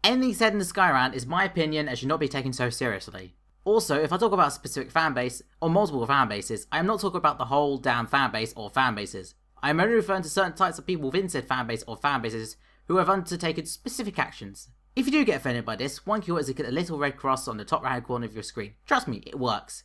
anything said in the Sky Rant is my opinion and should not be taken so seriously. Also, if I talk about a specific fanbase, or multiple fanbases, I am not talking about the whole damn fanbase or fanbases. I am only referring to certain types of people within said fanbase or fanbases who have undertaken specific actions. If you do get offended by this, one cure is to get a little red cross on the top right hand corner of your screen. Trust me, it works.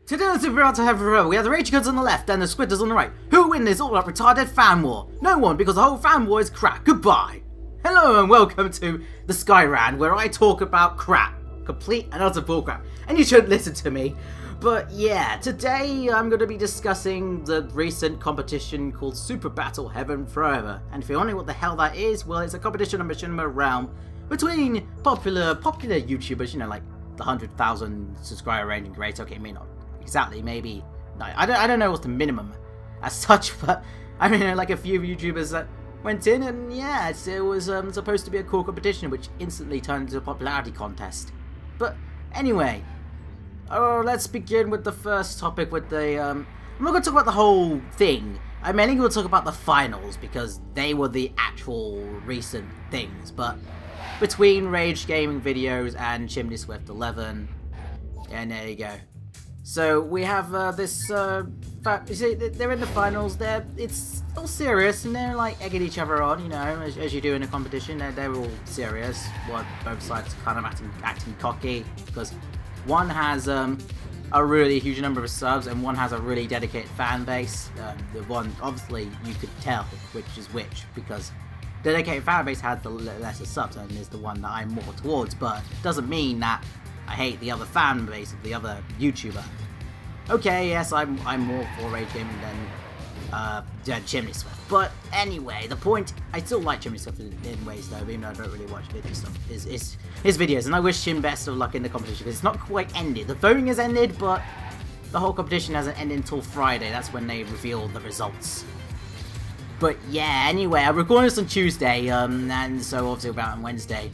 Today on Super Out to Heaven Forever, we have the Ragicans on the left and the Squitters on the right. Who will win this all-up retarded fan war? No one, because the whole fan war is crap. Goodbye. Hello and welcome to the Sky Rant, where I talk about crap. Complete and utter bullcrap. And you shouldn't listen to me. But yeah, today I'm going to be discussing the recent competition called Super Battle Heaven Forever. And if you're wondering what the hell that is, well, it's a competition on Machinima realm between popular YouTubers, you know, like the 100,000 subscriber range and great. Okay, me not exactly, maybe. No, I don't know what's the minimum as such, but I mean, like a few YouTubers that went in, and yeah, it was supposed to be a cool competition, which instantly turned into a popularity contest. But anyway, let's begin with the first topic. With the I'm not going to talk about the whole thing. I'm mainly going to talk about the finals because they were the actual recent things. But between Rage Gaming videos and ChimneySwift 11, and there you go. So we have this. You see, they're in the finals. It's all serious, and they're like egging each other on, you know, as you do in a competition. They're all serious. What both sides are kind of acting cocky because one has a really huge number of subs, and one has a really dedicated fan base. The one, obviously, you could tell which is which because the dedicated fan base has the lesser subs and is the one that I'm more towards. But it doesn't mean that I hate the other fan base of the other YouTuber. Okay, yes, I'm more for Rage Gaming than ChimneySwift. But anyway, the point, I still like ChimneySwift in ways though, even though I don't really watch video stuff, is his videos, and I wish him best of luck in the competition because it's not quite ended. The voting has ended, but the whole competition hasn't ended until Friday. That's when they reveal the results. But yeah, anyway, I'm recording this on Tuesday, and so obviously about on Wednesday.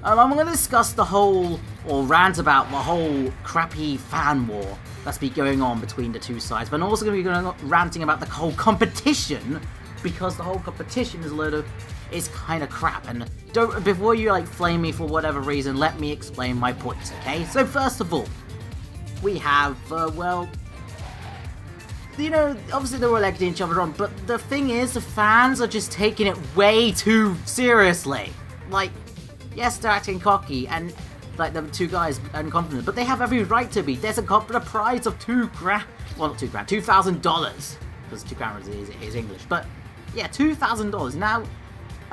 I'm going to discuss the whole, or rant about the whole crappy fan war that's been going on between the two sides, but I'm also going to be ranting about the whole competition, because the whole competition is kind of crap, and before you like flame me for whatever reason, let me explain my points, okay? So first of all, we have, well, you know, obviously they're all egging each other on, but the thing is, the fans are just taking it way too seriously. Like, yes, they're acting cocky, and like the two guys unconfident, but they have every right to be. There's a prize of $2,000, well not $2,000, $2,000, because $2,000 is English, but yeah, $2,000. Now,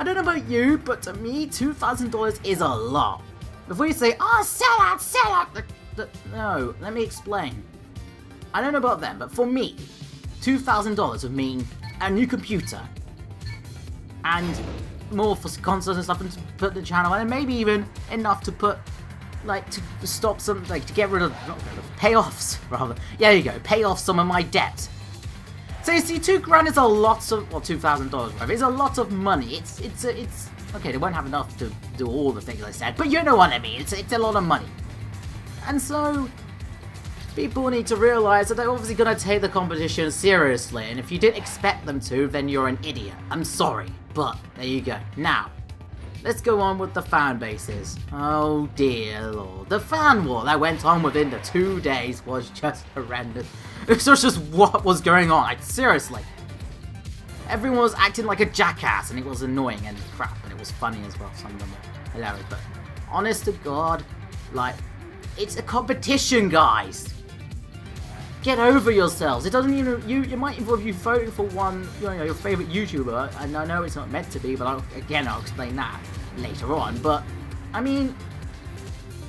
I don't know about you, but to me, $2,000 is a lot. Before you say, oh, sell out, no, let me explain. I don't know about them, but for me, $2,000 would mean a new computer, and more for consoles and stuff, and to put the channel, and maybe even enough to put, like, to stop some, like, to get rid of, pay off, rather. Yeah, there you go, pay off some of my debt. So you see, $2,000 is a lot of, well, $2,000, whatever. It's a lot of money. It's okay. They won't have enough to do all the things I said, but you know what I mean. It's a lot of money, and so people need to realize that they're obviously going to take the competition seriously. And if you didn't expect them to, then you're an idiot. I'm sorry. But, there you go. Now, let's go on with the fan bases. Oh dear lord. The fan war that went on within the 2 days was just horrendous. It was just what was going on, like, seriously. Everyone was acting like a jackass, and it was annoying and crap, and it was funny as well. Some of them were hilarious, but honest to God, like, it's a competition, guys. Get over yourselves. It doesn't even, you might involve you voting for one, you know, your favourite YouTuber, and I know it's not meant to be, but I'll explain that later on, but, I mean,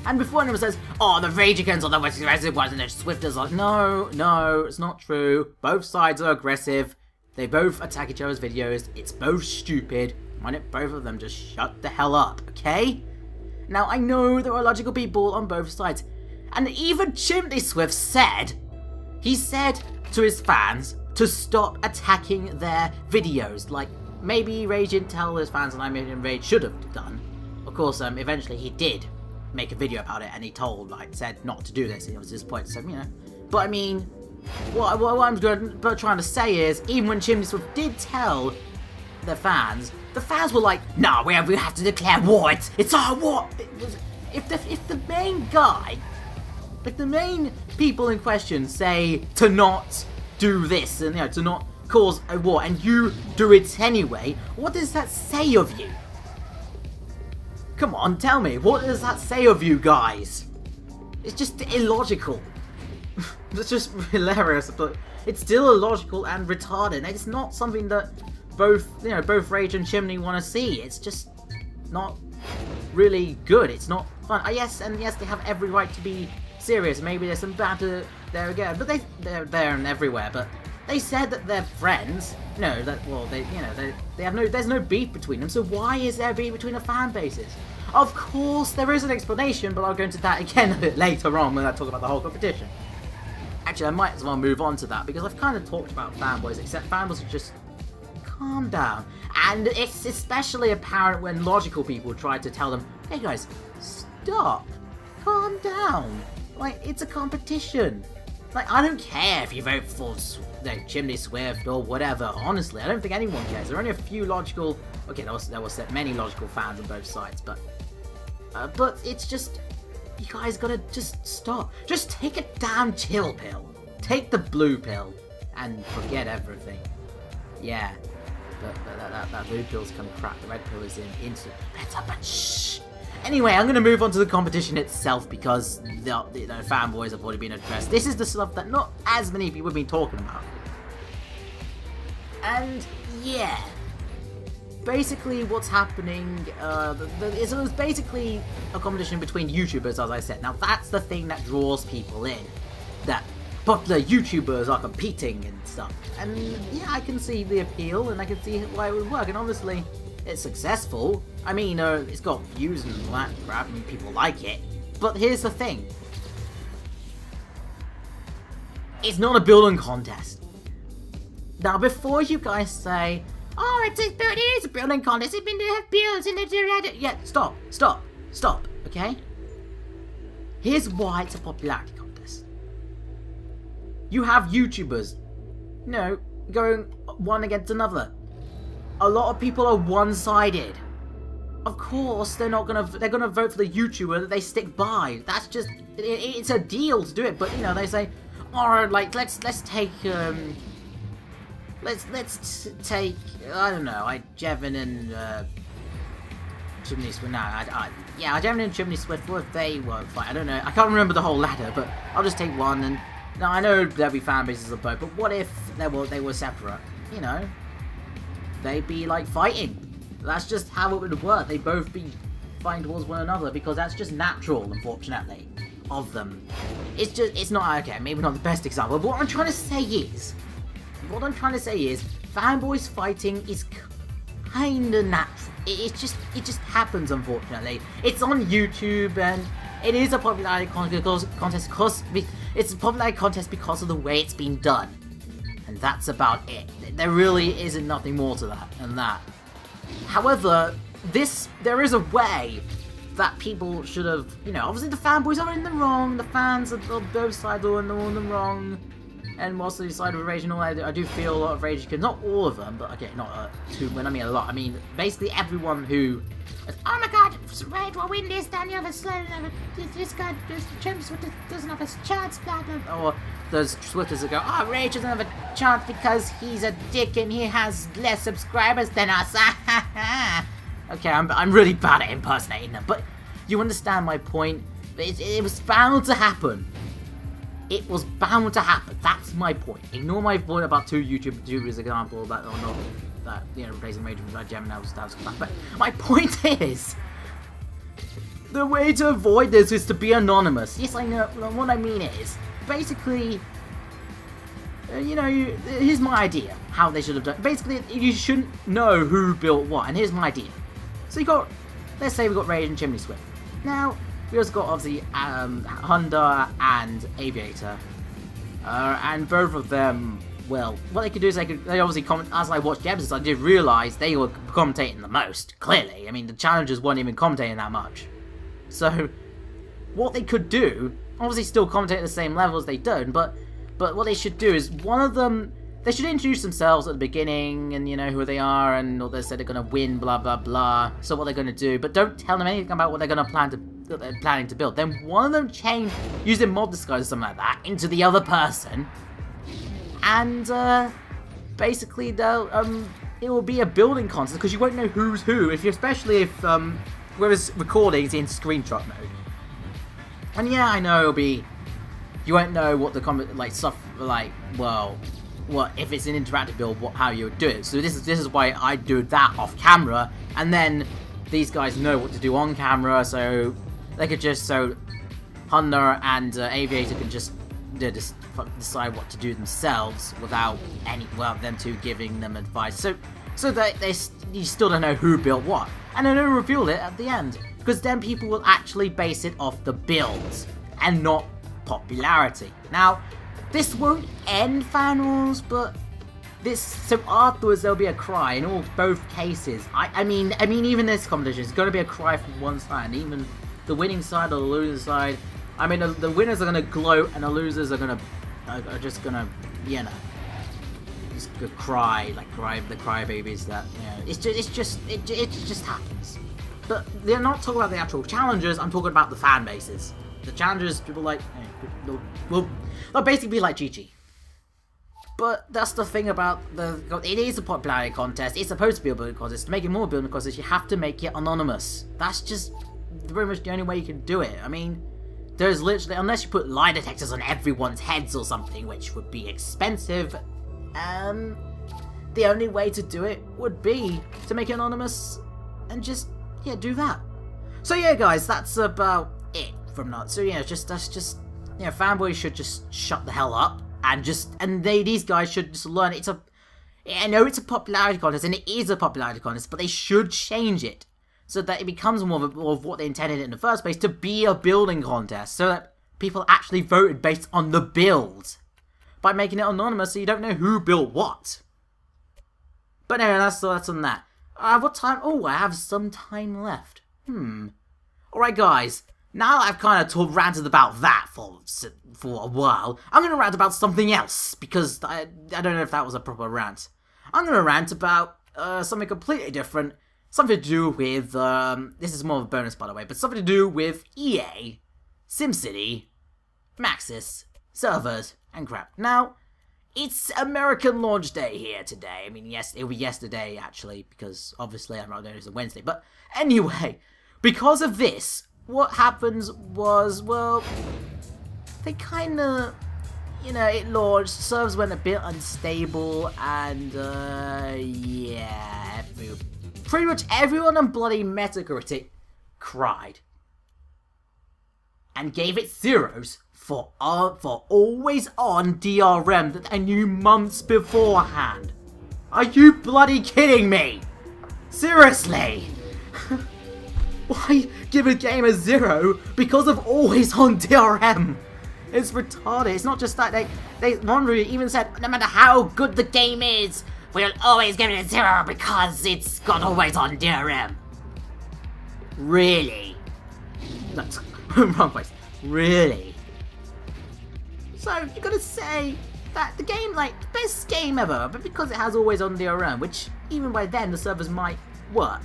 and before anyone says, oh, the Ragicans are the most aggressive ones and the Swifters are, no, it's not true. Both sides are aggressive. They both attack each other's videos. It's both stupid. Why don't both of them just shut the hell up, okay? Now, I know there are logical people on both sides, and even ChimneySwift said, he said to his fans to stop attacking their videos. Like, maybe Rage didn't tell his fans, and I mean Rage should have done. Of course, eventually he did make a video about it, and he said not to do this. It was his point. So, you know, But I mean, what I'm trying to say is, even when ChimneySwift did tell the fans were like, "No, we have to declare war. It's our war." If the main guy, like the main people in question, say to not do this and to not cause a war, and you do it anyway, what does that say of you? Come on, tell me, what does that say of you guys? It's just illogical. It's just hilarious, but it's still illogical and retarded. It's not something that both Rage and Chimney want to see. It's just not really good. It's not fun. Yes, they have every right to be serious. Maybe there's some banter there again, but they're there and everywhere. But they said that they're friends. There's no beef between them. So why is there beef between the fan bases? Of course, there is an explanation, but I'll go into that again a bit later on when I talk about the whole competition. Actually, I might as well move on to that because I've kind of talked about fanboys, except fanboys are just calm down. And it's especially apparent when logical people try to tell them, "Hey guys, stop, calm down. Like, it's a competition. Like, I don't care if you vote for ChimneySwift or whatever. Honestly, I don't think anyone cares. There are only a few logical. Okay, there was many logical fans on both sides, but it's just, you guys gotta just stop. Just take a damn chill pill. Take the blue pill and forget everything. Yeah, but that blue pill's kind of crap. The red pill is instant better, but shh. Anyway, I'm going to move on to the competition itself because the fanboys have already been addressed. This is the stuff that not as many people have been talking about. And yeah, basically what's happening, it was basically a competition between YouTubers, as I said. Now that's the thing that draws people in, that popular YouTubers are competing and stuff. And yeah, I can see the appeal and I can see why it would work, and obviously it's successful. I mean, it's got views and all that crap, and people like it. But here's the thing. It's not a building contest. Now, before you guys say, "Oh, it is a building contest, it's been to have builds in the..." Yeah, stop, okay? Here's why it's a popularity contest. You have YouTubers, going one against another. A lot of people are one-sided. Of course, they're gonna vote for the YouTuber that they stick by. That's just, it's a deal to do it. But they say, "Alright, like let's take I don't know, iJevin and ChimneySwift. No, iJevin and ChimneySwift. What if they won't fight? I don't know. I can't remember the whole ladder, but I'll just take one. And now I know there'll be fan bases of both, but what if they were separate? They'd be like fighting. That's just how it would work. They'd both be fighting towards one another because that's just natural, unfortunately, of them. It's not, okay, maybe not the best example, but what I'm trying to say is, fanboys fighting is kinda natural. It just happens, unfortunately. It's on YouTube, and it is a popularity contest because it's a popularity contest because of the way it's been done. And that's about it. There really isn't nothing more to that than that. However, there is a way that people should have, obviously the fanboys are in the wrong, the fans of both sides are in the wrong, and whilst the side of Rage and all, I do feel a lot of Ragicans, not all of them, but okay, not when I mean a lot, I mean basically everyone who, "Oh my god, Rage will win this, Daniel, this guy, ChimneySwift doesn't have a chance," blah, blah. Or there's Swifters that go, "Oh, Rage doesn't have a chance because he's a dick and he has less subscribers than us." Okay, I'm really bad at impersonating them, but you understand my point. It was bound to happen. It was bound to happen. That's my point. Ignore my point about two YouTubers example that are not replacing Rage with Jevinators. But my point is, the way to avoid this is to be anonymous. Yes, I know. What I mean is, basically, here's my idea how they should have done. Basically, you shouldn't know who built what, and here's my idea. So let's say we got Rage and ChimneySwift. Now we also got obviously Honda and Aviator, and both of them. Well, what they could do is they obviously comment. As I watched the episodes, I did realise they were commentating the most. Clearly, I mean the challengers weren't even commentating that much. So what they could do obviously still commentate at the same level as they don't, but what they should do is one of them, they should introduce themselves at the beginning and, you know, who they are and what they said they're going to win, blah, blah, blah, so what they're going to do, but don't tell them anything about what they're going to planning to build. Then one of them change, using mob disguise or something like that, into the other person, and basically they'll, it will be a building contest, because you won't know who's who, especially if whoever's recording is in screenshot mode. And yeah, I know it'll be, you won't know what the stuff, well, what if it's an interactive build, how you would do it. So this is why I do that off camera, and then these guys know what to do on camera, so they could just, so Hunter and Aviator can just decide what to do themselves without them two giving them advice. So that you still don't know who built what, and then they'll reveal it at the end, because then people will actually base it off the builds and not popularity. Now, this won't end fan wars, but so afterwards there'll be a cry in both cases. I mean even this competition is going to be a cry from one side, and even the winning side or the losing side. I mean the winners are going to gloat, and the losers are just gonna, you know, just cry, the crybabies that, you know, it just happens. But they're not talking about the actual challengers. I'm talking about the fan bases. The challengers, people like, they'll basically be like GG. But that's the thing about it is a popularity contest. It's supposed to be a building contest. To make it more building contest, you have to make it anonymous. That's just pretty much the only way you can do it. I mean, there's literally, unless you put lie detectors on everyone's heads or something, which would be expensive, the only way to do it would be to make it anonymous and just, yeah, do that. So yeah, guys, that's about it from that. So yeah, that's just, you know, fanboys should just shut the hell up and these guys should just learn I know it's a popularity contest, and it is a popularity contest, but they should change it so that it becomes more of what they intended in the first place, to be a building contest, so that people actually voted based on the build, by making it anonymous so you don't know who built what. But anyway, that's on that. What time? Oh, I have some time left. Alright guys, now that I've kind of ranted about that for a while, I'm going to rant about something else, because I don't know if that was a proper rant. I'm going to rant about something completely different, something to do with, this is more of a bonus by the way, but something to do with EA, SimCity, Maxis, servers, and crap. Now, it's American launch day here today. I mean, yes, it'll be yesterday actually, because obviously I'm not doing this on Wednesday, but anyway, because of this, what happens was, well, they kind of, you know, it launched, servers went a bit unstable, and, yeah, pretty much everyone on bloody Metacritic cried. And gave it zeros for always on DRM that they knew months beforehand. Are you bloody kidding me? Seriously? Why give a game a 0 because of always on DRM? It's retarded. It's not just that one review even said, no matter how good the game is, we'll always give it a 0 because it's got always on DRM. Really? That's wrong place. Really? So you gotta say that the game, like, the best game ever, but because it has always on DRM, which even by then the servers might work.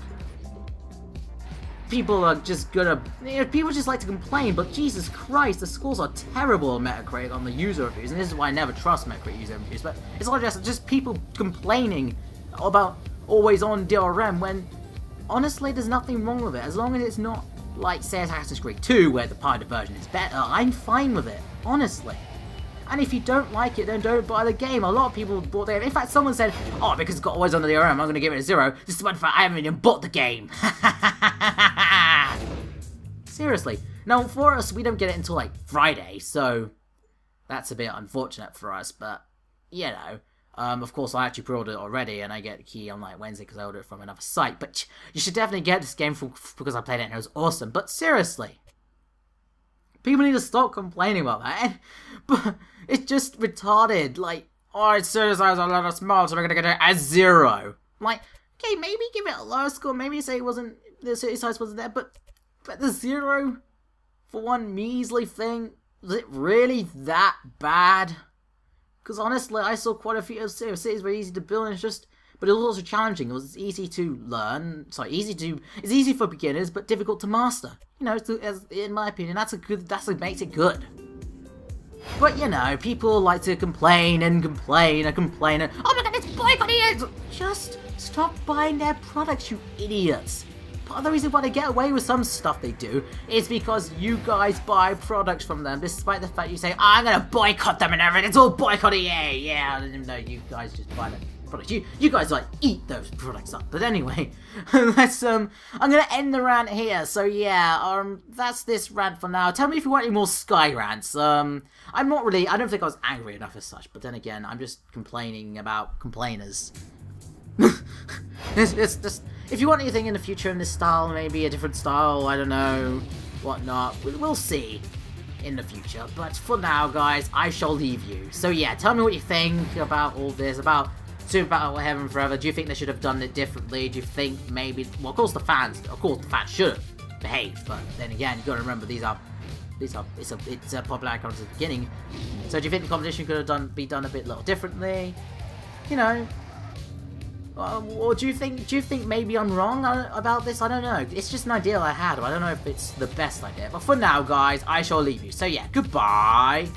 People are just gonna, you know, people just like to complain, but Jesus Christ, the scores are terrible on Metacritic on the user reviews, and this is why I never trust Metacritic user reviews, but it's not just people complaining about always on DRM when, honestly, there's nothing wrong with it, as long as it's not like, say, Assassin's Creed 2, where the pirated version is better. I'm fine with it, honestly. And if you don't like it, then don't buy the game. A lot of people bought the game. In fact, someone said, oh, because it's got always on the DRM, I'm going to give it a 0. This is the fact I haven't even bought the game. Seriously. Now, for us, we don't get it until, like, Friday, so that's a bit unfortunate for us, but, you know. Of course, I actually pre-ordered it already, and I get the key on, like, Wednesday because I ordered it from another site, but you should definitely get this game because I played it and it was awesome. But seriously, people need to stop complaining about that. But it's just retarded. Like, oh, its server size is a lot small, so we're gonna get it as 0. Like, okay, maybe give it a lower score. Maybe say it the server size wasn't there, but the 0 for one measly thing. Was it really that bad? Because honestly, I saw quite a few of cities were easy to build, and but it was also challenging. It was easy to learn. Sorry, it's easy for beginners, but difficult to master. You know, in my opinion, that's what makes it good. But you know, people like to complain and complain and complain and, oh my god, it's boycotting it! Just stop buying their products, you idiots. Part of the reason why they get away with some stuff they do is because you guys buy products from them, despite the fact you say, I'm gonna boycott them and everything, it's all boycotting, yeah, I didn't know you guys just buy them. Products. You guys like eat those products up. But anyway, let's I'm gonna end the rant here. So yeah, that's this rant for now. Tell me if you want any more Sky rants. I don't think I was angry enough as such, but then again, I'm just complaining about complainers. it's just, if you want anything in the future in this style, maybe a different style, I don't know, whatnot, we'll see in the future. But for now, guys, I shall leave you. So yeah, tell me what you think about all this, about Super Battle Heaven Forever. Do you think they should have done it differently? Do you think maybe, well, of course the fans should have behaved, but then again, you gotta remember it's a popular icon at the beginning. So do you think the competition could have be done a little differently? You know, or do you think maybe I'm wrong about this? I don't know. It's just an idea I had, but I don't know if it's the best idea. But for now, guys, I shall leave you. So yeah, goodbye.